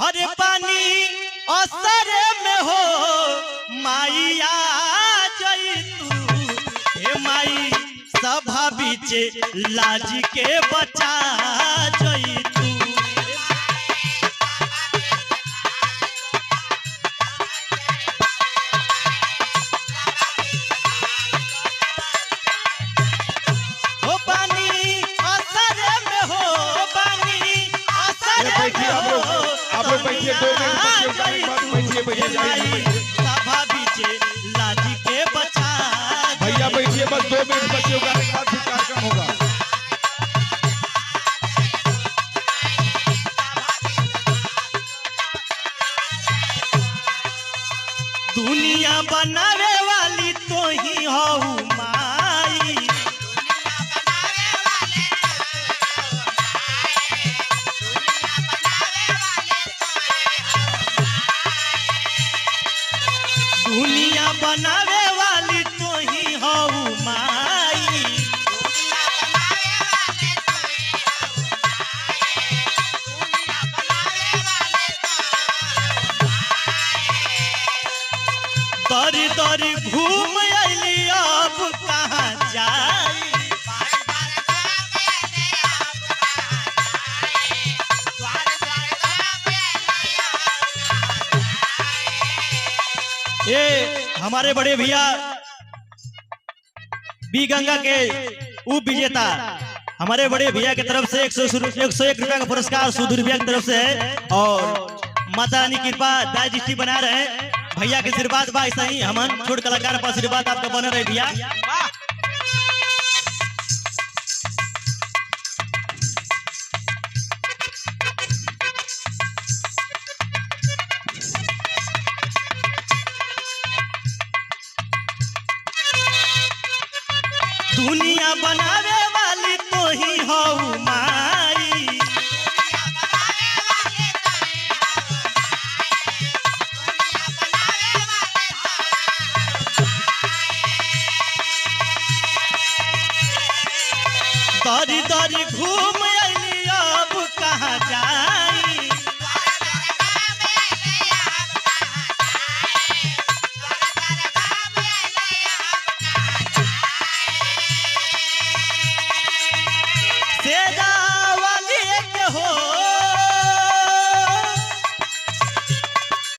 हरे पानी असर में हो माइया जई तू हे माई सभा बीचे लाज के बचा जई तू। हो पानी असर में हो पानी असर में हो बैठिए 2 मिनट बैठिए सभा बीचे लाज के बचा भैया बैठिए बस 2 मिनट बच्चे उगाने के बाद फिर कार्यक्रम होगा। दुनिया बनावे वाली तो ही हो माई दुनिया बनावे वाली तो ही हो माई दरी दरी घूम अली अब कहाँ जाई ये हमारे बड़े भैया बी गंगा के उप विजेता हमारे बड़े भैया की तरफ से 101 रुपया का पुरस्कार सुधीर भैया की तरफ से है और माता रानी कृपा दाई बना रहे हैं। भैया के आशीर्वाद बा ऐसा ही हम छोट कलाकार पर आशीर्वाद आपका बना रहे भैया। दुनिया बनावे वाली तो ही हो माई दरी दरी घूम अली अब कहाँ जाई